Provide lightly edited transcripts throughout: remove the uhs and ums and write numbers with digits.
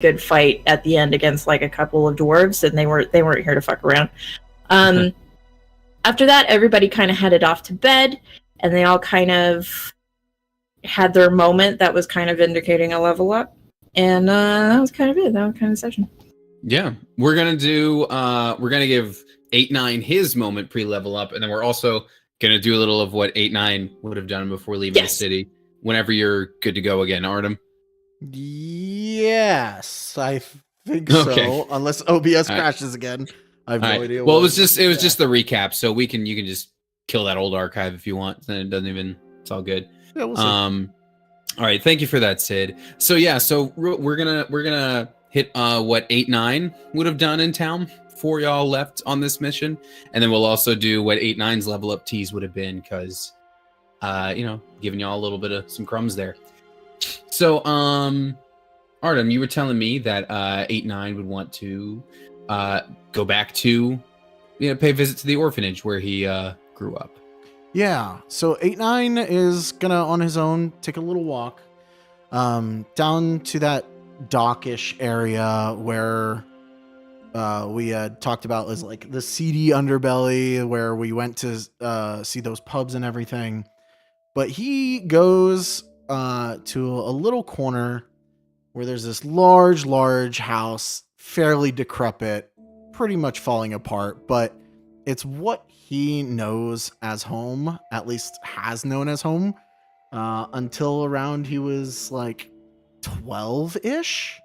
good fight at the end against like a couple of dwarves, and they weren't here to fuck around. After that, everybody kind of headed off to bed, and they all kind of had their moment that was kind of indicating a level up. And that was kind of it. That was kind of the session. Yeah. We're going to give 8-9 his moment pre-level up, and then we're also going to do a little of what 8-9 would have done before leaving the city whenever you're good to go again, Artem. Yes, I think so. Unless OBS crashes again. I have no idea. Well, it was just the recap, so you can just kill that old archive if you want. Then it doesn't even. It's all good. Yeah, we'll see. All right, thank you for that, Sid. So yeah, so we're gonna hit what 8-9 would have done in town before y'all left on this mission, and then we'll also do what 8-9's level up tease would have been, because giving y'all a little bit of some crumbs there. So Artem, you were telling me that 8-9 would want to go back to pay a visit to the orphanage where he grew up. Yeah, so 8-9 is gonna on his own take a little walk down to that dockish area where we had talked about as like the seedy underbelly where we went to see those pubs and everything. But he goes to a little corner where there's this large house, fairly decrepit, pretty much falling apart, but it's what he knows as home, at least has known as home, until around he was like 12-ish.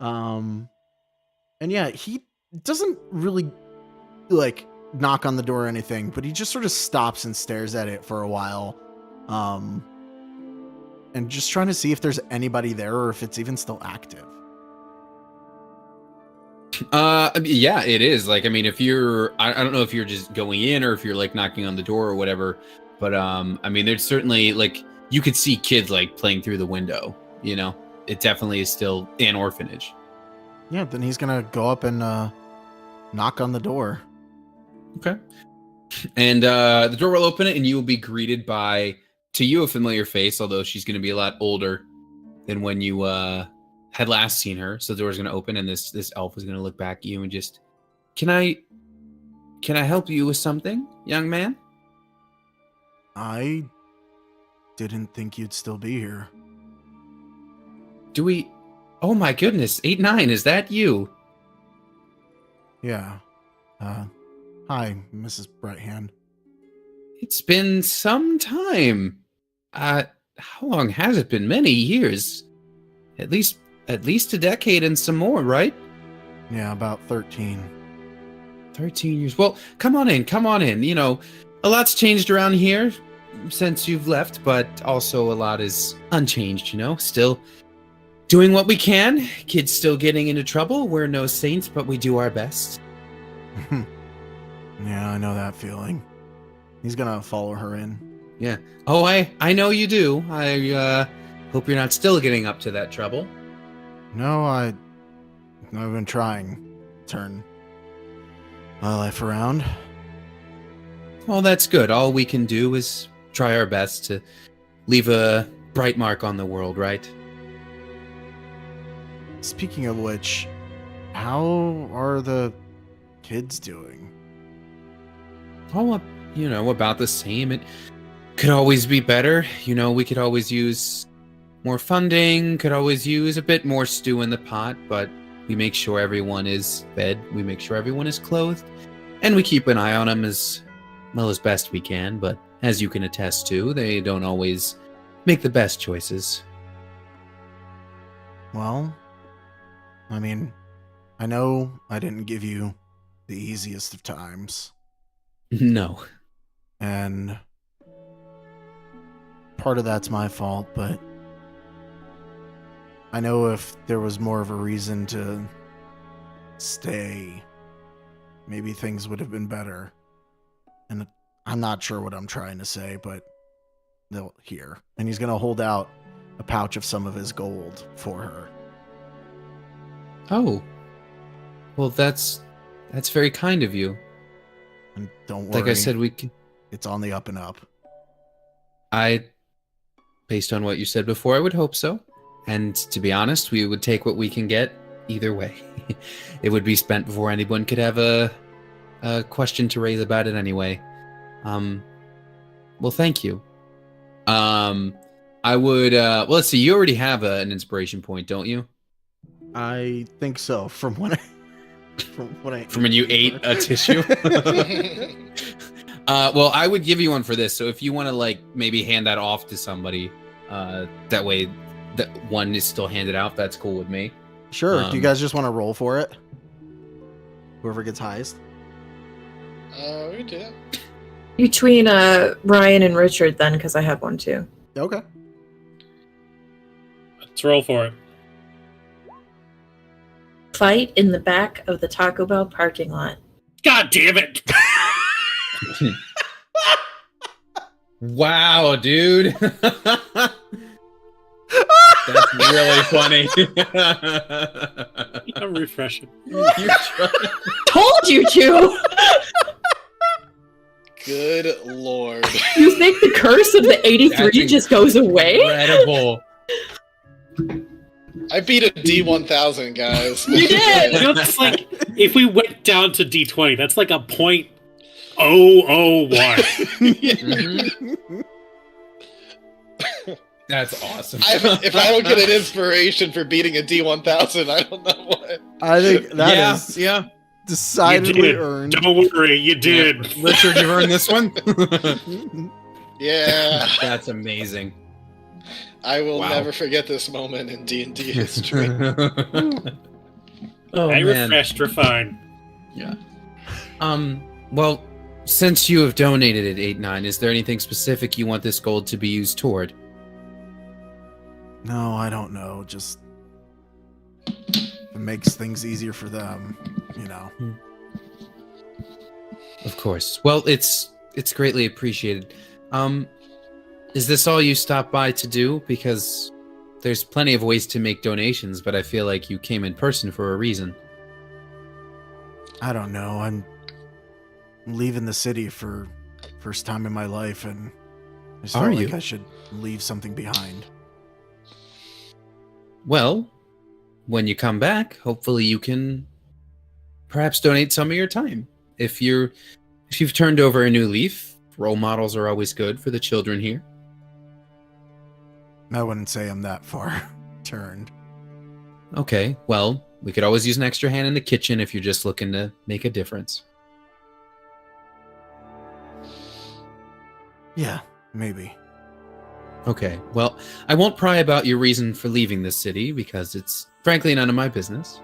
And yeah, he doesn't really like knock on the door or anything, but he just sort of stops and stares at it for a while. And just trying to see if there's anybody there or if it's even still active. Yeah, it is. Like, I mean, if you're, I don't know if you're just going in or if you're like knocking on the door or whatever, but I mean, there's certainly like, you could see kids like playing through the window, it definitely is still an orphanage. Yeah, then he's gonna go up and knock on the door. Okay. And the door will open it and you will be greeted by, to you, a familiar face, although she's going to be a lot older than when you had last seen her. So the door's going to open and this elf is going to look back at you and just, can I help you with something, young man? I didn't think you'd still be here. Oh my goodness, 8-9, is that you? Yeah. Hi, Mrs. Brighthand. It's been some time. How long has it been? Many years. At least a decade and some more, right? Yeah, about 13. 13 years. Well, come on in. A lot's changed around here since you've left, but also a lot is unchanged, Still doing what we can. Kids still getting into trouble. We're no saints, but we do our best. Yeah, I know that feeling. He's gonna follow her in. Yeah. Oh, I know you do. I hope you're not still getting up to that trouble. No, I've been trying to turn my life around. Well, that's good. All we can do is try our best to leave a bright mark on the world, right? Speaking of which, how are the kids doing? Oh, about the same. It could always be better. We could always use more funding, could always use a bit more stew in the pot, but we make sure everyone is fed, we make sure everyone is clothed, and we keep an eye on them as well as best we can, but as you can attest to, they don't always make the best choices. Well, I mean, I know I didn't give you the easiest of times. No. And part of that's my fault, but I know if there was more of a reason to stay, maybe things would have been better. And I'm not sure what I'm trying to say, but they'll hear. And he's going to hold out a pouch of some of his gold for her. Oh. Well, that's very kind of you. And don't worry. Like I said, it's on the up and up. Based on what you said before, I would hope so. And to be honest, we would take what we can get either way. It would be spent before anyone could have a question to raise about it anyway. Well, thank you. I would, well, let's see, you already have an inspiration point, don't you? I think so. From when you ate a tissue? Well, I would give you one for this. So if you want to like maybe hand that off to somebody, that way that one is still handed out, that's cool with me. Sure. Do you guys just want to roll for it? Whoever gets highest. We can do that. Between Ryan and Richard, then, because I have one too. Okay. Let's roll for it. Fight in the back of the Taco Bell parking lot. God damn it! Wow, dude. That's really funny. I'm refreshing. Told you to! Good lord. You think the curse of the 83 just goes away? Incredible. I beat a D1000, guys. You did! You know, that's like, if we went down to D20, that's like a .001. Mhm. That's awesome. If I don't get an inspiration for beating a D1000, I don't know what. I think that is yeah. decidedly You did. earned. Don't worry, you did. Yeah. Richard, you've earned this one. Yeah. That's amazing. I will Wow. never forget this moment in D&D history. Oh, I man. refreshed, refine. Yeah. Well, since you have donated at 8-9, is there anything specific you want this gold to be used toward? No, I don't know. Just it makes things easier for them, you know. Of course. Well, it's greatly appreciated. Is this all you stopped by to do? Because there's plenty of ways to make donations, but I feel like you came in person for a reason. I don't know. I'm leaving the city for first time in my life, and I just Are felt like you? I should leave something behind. Well, when you come back, hopefully you can perhaps donate some of your time. If you've turned over a new leaf, role models are always good for the children here. I wouldn't say I'm that far turned. Okay, well, we could always use an extra hand in the kitchen if you're just looking to make a difference. Yeah, maybe. Okay, well, I won't pry about your reason for leaving this city because it's frankly none of my business.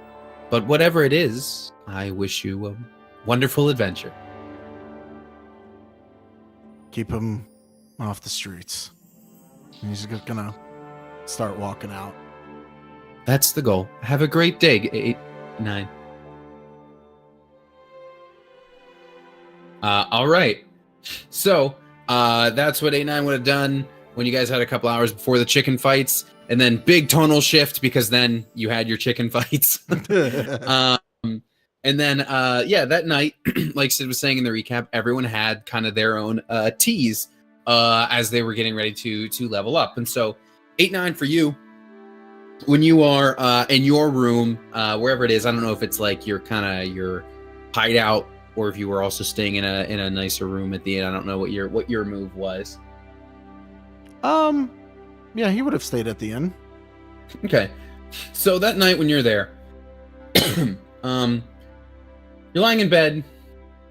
But whatever it is, I wish you a wonderful adventure. Keep him off the streets. And he's just gonna start walking out. That's the goal. Have a great day, 8-9. All right. So, that's what 8-9 would have done when you guys had a couple hours before the chicken fights, and then big tonal shift because then you had your chicken fights. And then, yeah, that night, like Sid was saying in the recap, everyone had kind of their own teas as they were getting ready to level up. And so, 8-9 for you, when you are in your room, wherever it is, I don't know if it's like your hideout or if you were also staying in a nicer room at the end. I don't know what your move was. Yeah, he would have stayed at the inn. Okay, so that night when you're there, you're lying in bed,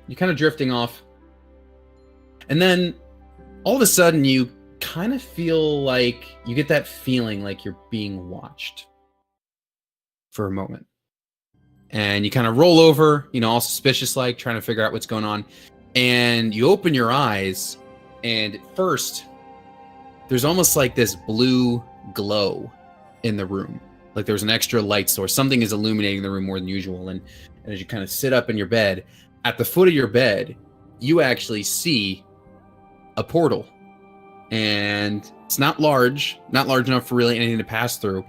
you're kind of drifting off, and then all of a sudden you kind of feel like you get that feeling like you're being watched for a moment. And you kind of roll over, all suspicious like, trying to figure out what's going on. And you open your eyes, and at first, there's almost like this blue glow in the room. Like there's an extra light source. Something is illuminating the room more than usual. And as you kind of sit up in your bed, at the foot of your bed, you actually see a portal. And it's not large enough for really anything to pass through.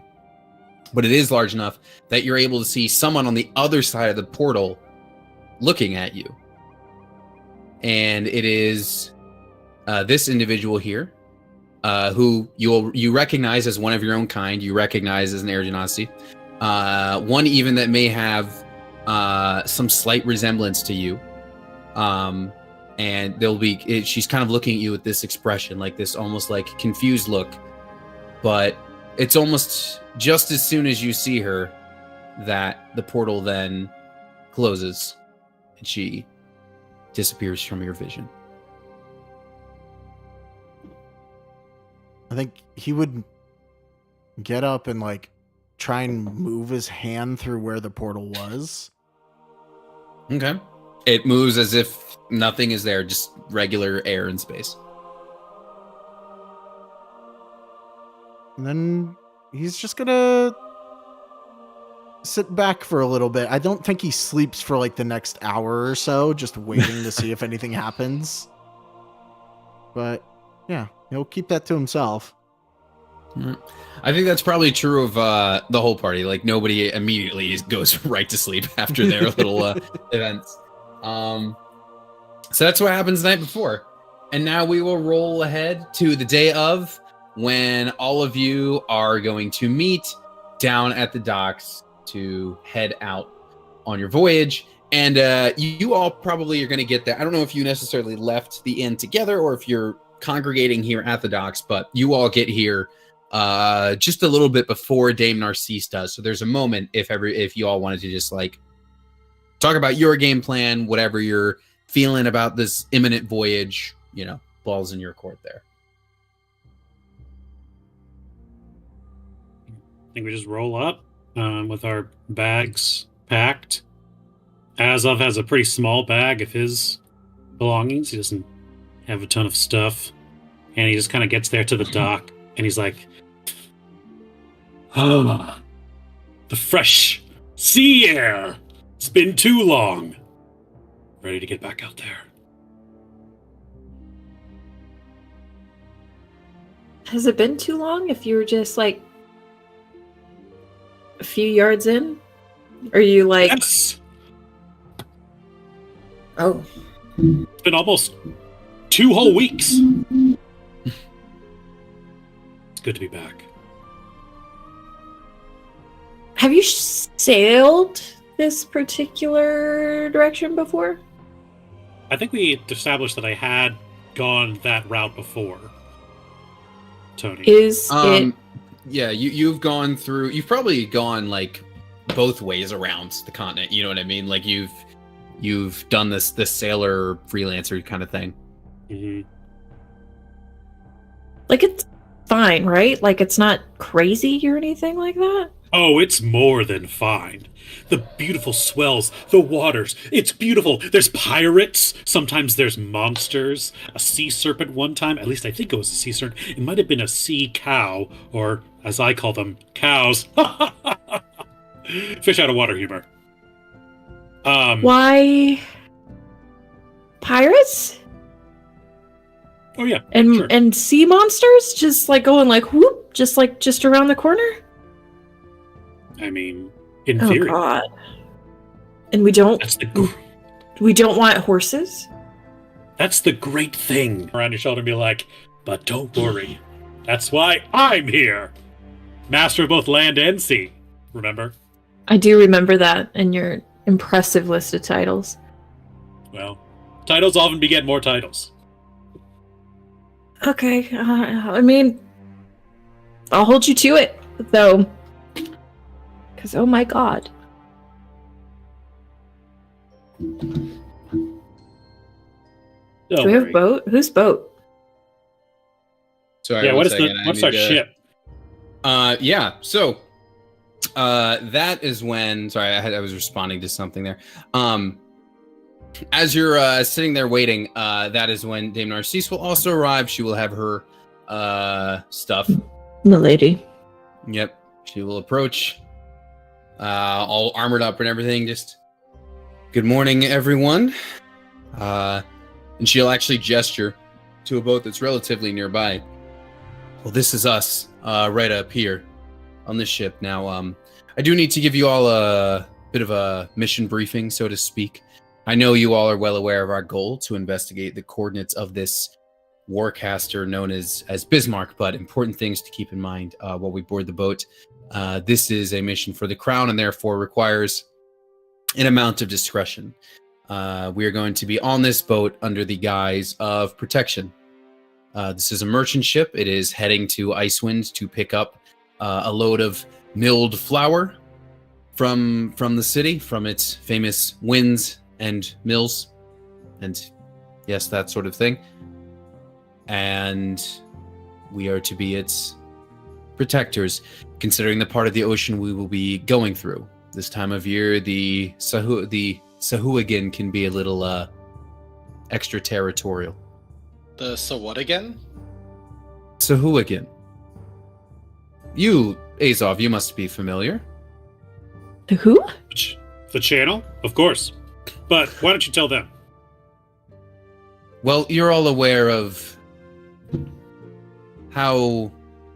But it is large enough that you're able to see someone on the other side of the portal looking at you. And it is this individual here. who you recognize as one of your own kind. You recognize as an Air Genasi. One even that may have some slight resemblance to you. And she's kind of looking at you with this expression, like this almost like confused look. But it's almost just as soon as you see her that the portal then closes and she disappears from your vision. I think he would get up and like try and move his hand through where the portal was. Okay. It moves as if nothing is there, just regular air and space. And then he's just gonna sit back for a little bit. I don't think he sleeps for like the next hour or so, just waiting to see if anything happens. But yeah, he'll keep that to himself. I think that's probably true of the whole party. Like nobody immediately goes right to sleep after their little events. So that's what happens the night before. And now we will roll ahead to the day of, when all of you are going to meet down at the docks to head out on your voyage. And you all probably are going to get there. I don't know if you necessarily left the inn together or if you're congregating here at the docks, but you all get here just a little bit before Dame Narcisse does. So there's a moment if you all wanted to just like talk about your game plan, whatever you're feeling about this imminent voyage, balls in your court there. I think we just roll up with our bags packed. Azov has a pretty small bag of his belongings. He doesn't have a ton of stuff. And he just kind of gets there to the dock, and he's like, the fresh sea air. It's been too long. Ready to get back out there. Has it been too long if you were just like a few yards in? Are you like... Yes! Oh. It's been almost 2 whole weeks. It's good to be back. Have you sailed this particular direction before? I think we established that I had gone that route before, Tony. Is it... Yeah, you've probably gone like both ways around the continent, you know what I mean? Like you've done this sailor freelancer kind of thing. Mm-hmm. Like, it's fine, right? Like, it's not crazy or anything like that? Oh, it's more than fine. The beautiful swells, the waters, it's beautiful. There's pirates, sometimes there's monsters, a sea serpent one time, at least I think it was a sea serpent. It might have been a sea cow, or as I call them, cows. Fish out of water humor. Why... Pirates? Oh yeah, And sure. and sea monsters? Just like going like whoop, just around the corner? I mean, in Oh theory. god. And we don't want horses? That's the great thing. Around your shoulder and be like, but don't worry. That's why I'm here. Master of both land and sea. Remember? I do remember that in your impressive list of titles. Well, titles often beget more titles. Okay, I mean, I'll hold you to it, though. Because, oh my god. Don't Do we have a worry. boat? Whose boat? Sorry, Yeah, one what's second, I what's need our to- ship? Yeah, so that is when I was responding to something there. As you're sitting there waiting, that is when Dame Narcisse will also arrive. She will have her stuff. Milady. Yep, she will approach, all armored up and everything. Just good morning, everyone. And she'll actually gesture to a boat that's relatively nearby. Well, this is us, right up here on this ship. Now, I do need to give you all a bit of a mission briefing, so to speak. I know you all are well aware of our goal to investigate the coordinates of this warcaster known as Bismarck. But important things to keep in mind while we board the boat. This is a mission for the crown and therefore requires an amount of discretion. We are going to be on this boat under the guise of protection. This is a merchant ship. It is heading to Icewind to pick up a load of milled flour from the city, from its famous winds and mills, and yes, that sort of thing. And we are to be its protectors, considering the part of the ocean we will be going through. This time of year, the Sahuagin can be a little extraterritorial. So what again? Sahuagin. You, Azov, you must be familiar. The who? The channel? Of course. But why don't you tell them? Well, you're all aware of how,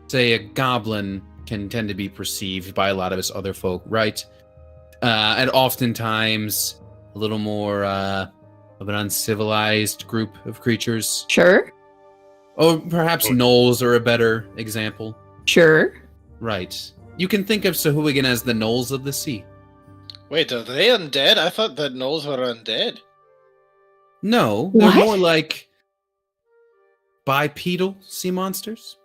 say, a goblin can tend to be perceived by a lot of us other folk, right? And oftentimes a little more of an uncivilized group of creatures. Sure. Or perhaps gnolls are a better example. Sure. Right. You can think of Sahuagin as the gnolls of the sea. Wait, are they undead? I thought that gnolls were undead. No, they're What? more like bipedal sea monsters.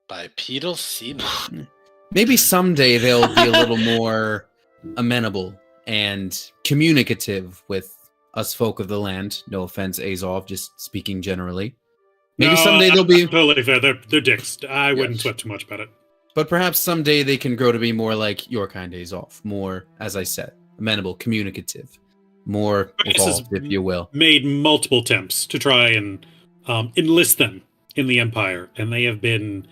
Bipedal sea monsters. Maybe someday they'll be a little more amenable and communicative with us folk of the land. No offense, Azov, just speaking generally. Maybe someday they'll be... Totally fair. They're dicks. I wouldn't Yes. sweat too much about it. But perhaps someday they can grow to be more like your kind, Azov. More, as I said, amenable, communicative. More This is- evolved, if you will. Made multiple attempts to try and enlist them in the Empire, and they have been,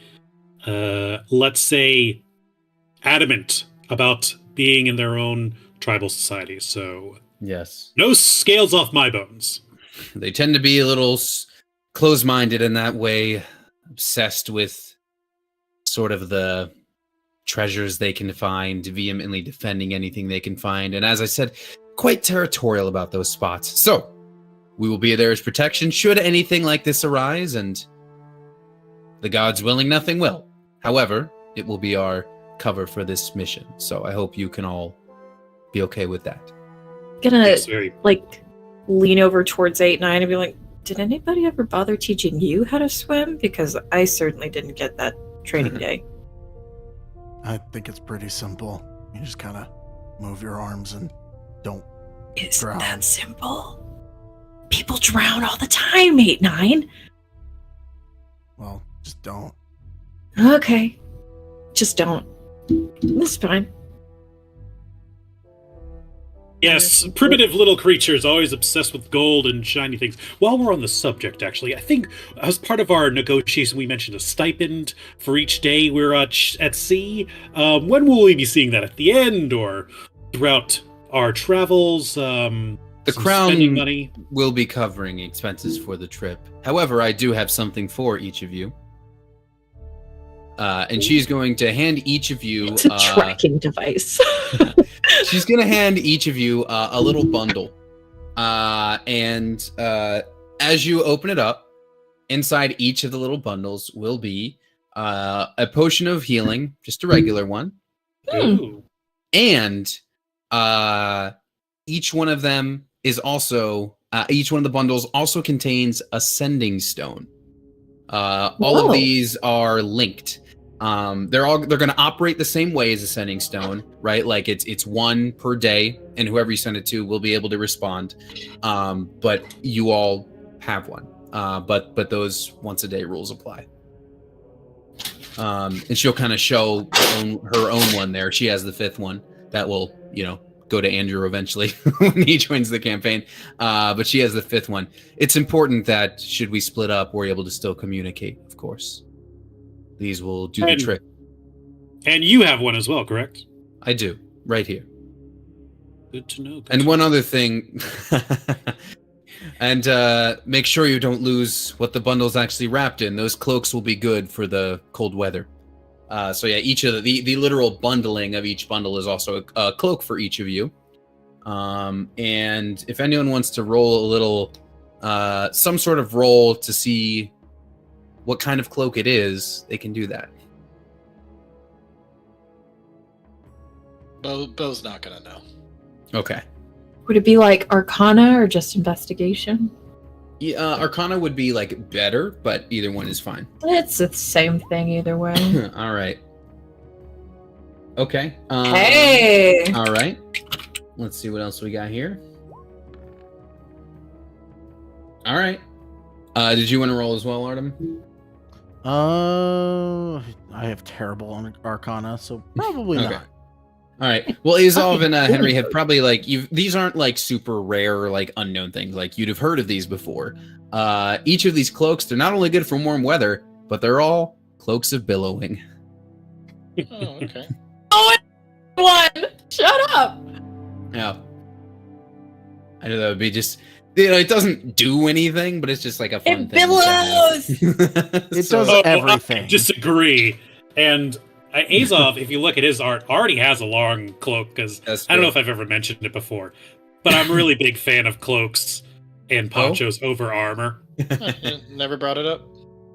let's say, adamant about being in their own tribal society. So, Yes. no scales off my bones. They tend to be a little close-minded in that way, obsessed with sort of the treasures they can find, vehemently defending anything they can find, and as I said, quite territorial about those spots. So, we will be there as protection should anything like this arise, and the gods willing, nothing will. However, it will be our cover for this mission, so I hope you can all be okay with that. Gonna It's very lean over towards 8-9 and be like, did anybody ever bother teaching you how to swim? Because I certainly didn't get that training day. I think it's pretty simple. You just kind of move your arms and don't. Is Drown. that simple? People drown all the time, 8-9. Well, just don't. Okay. Just don't. That's fine. Yes, primitive little creatures always obsessed with gold and shiny things. While we're on the subject, actually, I think as part of our negotiation, we mentioned a stipend for each day we're at sea. When will we be seeing that? At the end or throughout our travels? The Some crown spending money. will be covering expenses for the trip. However, I do have something for each of you. And she's going to hand each of you... It's a tracking device. She's going to hand each of you a little bundle. And as you open it up, inside each of the little bundles will be a potion of healing, just a regular one. Ooh. And each one of them is also... each one of the bundles also contains a sending stone. All Whoa. of these are linked. They're going to operate the same way as a sending stone, right? Like it's one per day, and whoever you send it to will be able to respond. But you all have one. But those once a day rules apply. And she'll kind of show her own one there. She has the fifth one that will, go to Andrew eventually when he joins the campaign. But she has the fifth one. It's important that should we split up, we're able to still communicate, of course. These will do the trick. And you have one as well, correct? I do, right here. Good to know. And one other thing, and make sure you don't lose what the bundle's actually wrapped in. Those cloaks will be good for the cold weather. So yeah, each of the literal bundling of each bundle is also a cloak for each of you. And if anyone wants to roll a little some sort of roll to see what kind of cloak it is, they can do that. Bo's not gonna know. Okay. Would it be like Arcana or just investigation? Yeah, Arcana would be like better, but either one is fine. It's the same thing either way. All right. Okay. Hey! All right. Let's see what else we got here. All right. Did you want to roll as well, Artem? I have terrible on Arcana, so probably Okay. not. All right. Well, Azov and Henry have probably like these aren't like super rare or like unknown things. Like you'd have heard of these before. Each of these cloaks, they're not only good for warm weather, but they're all cloaks of billowing. Oh, okay. Oh, one! Shut up! Yeah. I know that would be just, you know, it doesn't do anything, but it's just like a fun It thing. billows! It does I everything. disagree. And Azov, if you look at his art, already has a long cloak, because I don't know if I've ever mentioned it before, but I'm a really big fan of cloaks and ponchos over armor. You never brought it up.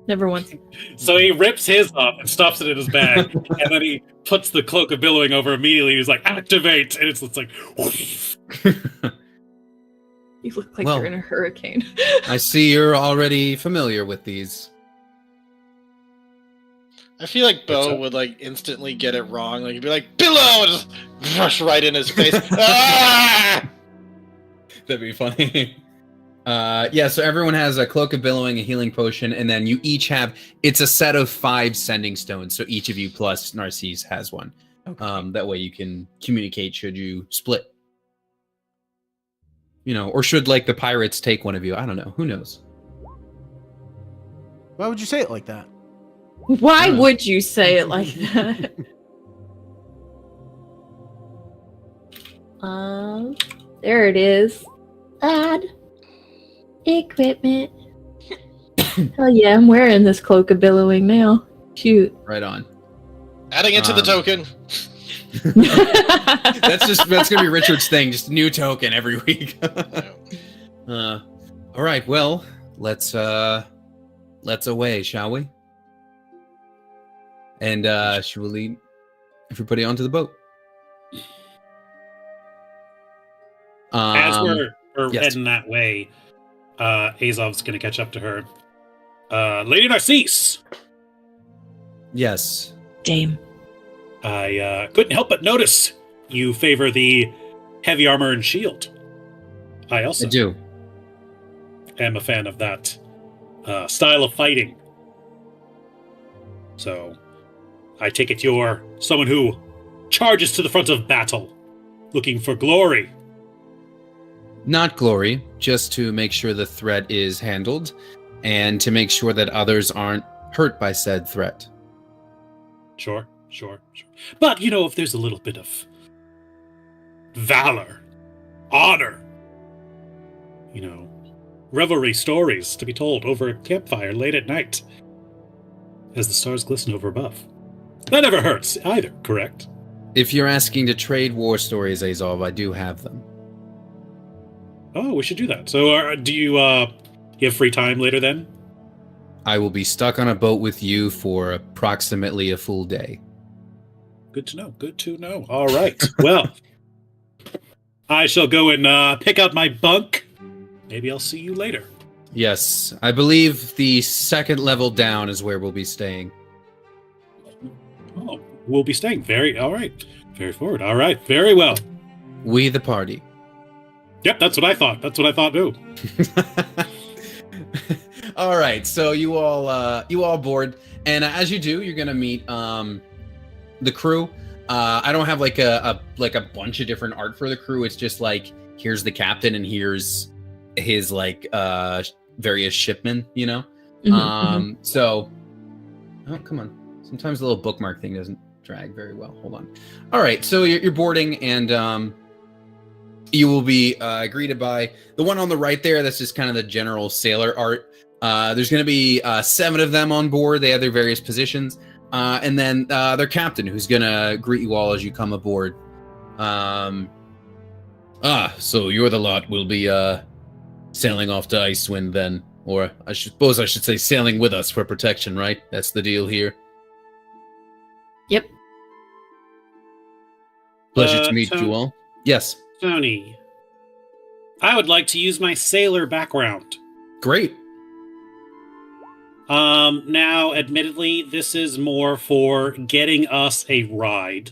Never once. So he rips his off and stuffs it in his bag, and then he puts the cloak of billowing over immediately. He's like, activate! And it's like, whoosh. You look like Well- you're in a hurricane. I see you're already familiar with these. I feel like What's Bo up? would like instantly get it wrong. Like he'd be like, "Billow!" and just rush right in his face. Ah! That'd be funny. Yeah, so everyone has a cloak of billowing, a healing potion, and then you each have, it's a set of 5 sending stones. So each of you plus Narcisse has one. That way you can communicate should you split. You know, or should like the pirates take one of you. I don't know. Who knows? Why would you say it like that? Why Yeah. would you say it like that? There it is. Add equipment. Hell yeah, I'm wearing this cloak of billowing now. Shoot. Right on. Adding it to the token. That's gonna be Richard's thing. Just new token every week. All right. Well, let's away, shall we? And should we lead everybody onto the boat? As we're yes. heading that way, Azov's going to catch up to her. Lady Narcisse, Yes. Dame. I couldn't help but notice you favor the heavy armor and shield. I also I do. am a fan of that style of fighting. So, I take it you're someone who charges to the front of battle, looking for glory. Not glory, just to make sure the threat is handled and to make sure that others aren't hurt by said threat. Sure. But, you know, if there's a little bit of valor, honor, you know, revelry stories to be told over a campfire late at night as the stars glisten over above. That never hurts either, correct? If you're asking to trade war stories, Azov, I do have them. Oh, we should do that. So, do you have free time later then? I will be stuck on a boat with you for approximately a full day. Good to know. All right. Well, I shall go and pick out my bunk. Maybe I'll see you later. Yes, I believe the second level down is where we'll be staying. Oh, we'll be staying. All right. Very forward. All right. Very well. We the party. Yep, that's what I thought. That's what I thought too. All right, so you all board, and as you do, you're gonna meet the crew. I don't have like a bunch of different art for the crew. It's just like here's the captain and here's his like various shipmen, you know. So, oh come on. Sometimes the little bookmark thing doesn't drag very well. Hold on. All right, so you're boarding, and you will be greeted by the one on the right there. That's just kind of the general sailor art. There's going to be 7 of them on board. They have their various positions. And then their captain, who's going to greet you all as you come aboard. So you're the lot we'll be sailing off to Icewind then, or I suppose I should say sailing with us for protection, right? That's the deal here. Yep. Pleasure to meet Tony- you all. Yes. Tony, I would like to use my sailor background. Great. Now, admittedly, this is more for getting us a ride,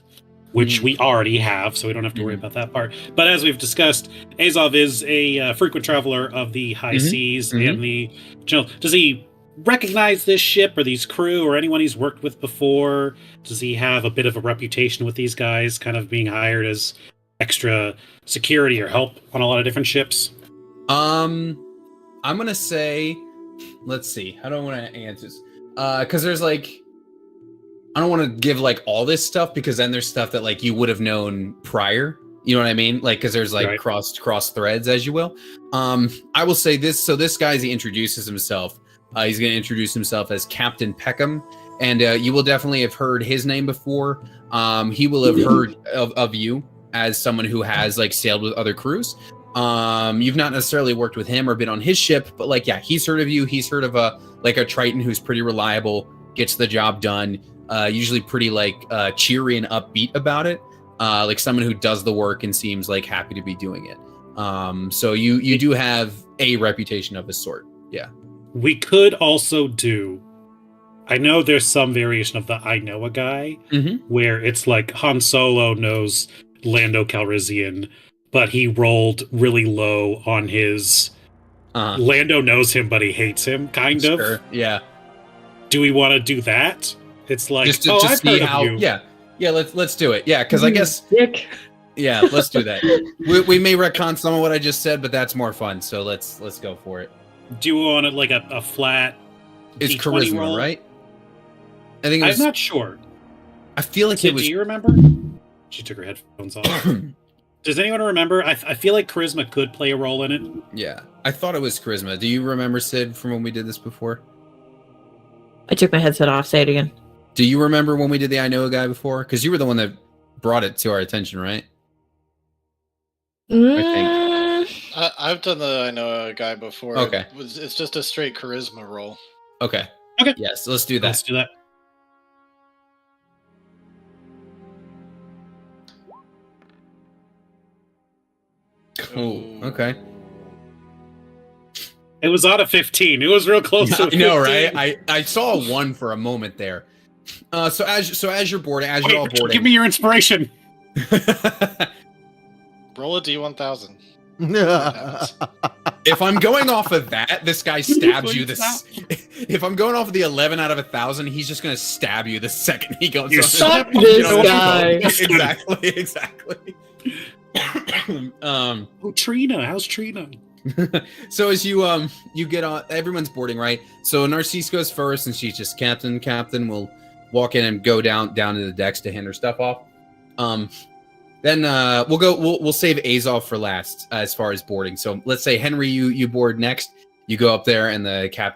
which we already have, so we don't have to worry about that part. But as we've discussed, Azov is a frequent traveler of the high seas and the channel. Does he recognize this ship or these crew or anyone he's worked with before? Does he have a bit of a reputation with these guys, kind of being hired as extra security or help on a lot of different ships? I'm gonna say, let's see. How do I want to answer this? Because there's like, I don't want to give like all this stuff because then there's stuff that like you would have known prior. You know what I mean? Like, because there's like Right. cross threads, as you will. I will say this. So this guy, as he introduces himself, he's going to introduce himself as Captain Peckham, and you will definitely have heard his name before. He will have heard of you as someone who has like sailed with other crews. You've not necessarily worked with him or been on his ship, but like, yeah, he's heard of you. He's heard of a Triton who's pretty reliable, gets the job done, usually pretty like cheery and upbeat about it. Like someone who does the work and seems like happy to be doing it. So you do have a reputation of a sort. Yeah. We could also do. I know there's some variation of the I know a guy where it's like Han Solo knows Lando Calrissian, but he rolled really low on his. Lando knows him, but he hates him, kind of. Sure. Yeah. Do we want to do that? It's like, Just to I've see heard of how. you. Yeah. Let's do it. Yeah, because I guess. Dick. Yeah, let's do that. we may retcon some of what I just said, but that's more fun. So let's go for it. Do you want it like a flat? It's D20 charisma, roll? right? I think it was. I'm not sure. I feel like Sid, it was. do you remember? She took her headphones off. Does anyone remember? I feel like charisma could play a role in it. Yeah, I thought it was charisma. Do you remember, Sid, from when we did this before? I took my headset off. Say it again. Do you remember when we did the I Know a Guy before? Because you were the one that brought it to our attention, right? I've done the I know a guy before. Okay. It's just a straight charisma roll. Okay. Okay. Yes, let's do that. Let's do that. Cool. Okay. It was on a 15. It was real close to a I 15. know, right? I saw a 1 for a moment there. So as you're boarding, as you're all boarding, Give me your inspiration. Roll a D1000. if I'm going off of that, this guy stabs you. If I'm going off of the 11 out of 1,000, he's just gonna stab you the second he goes. You on. suck, this guy. Exactly. Oh, Trina. How's Trina? So as you get on, everyone's boarding, right? So Narcisse goes first, and she's just captain. Captain will walk in and go down to the decks to hand her stuff off. Then we'll save Azov for last as far as boarding. So let's say Henry, you board next. You go up there, and the captain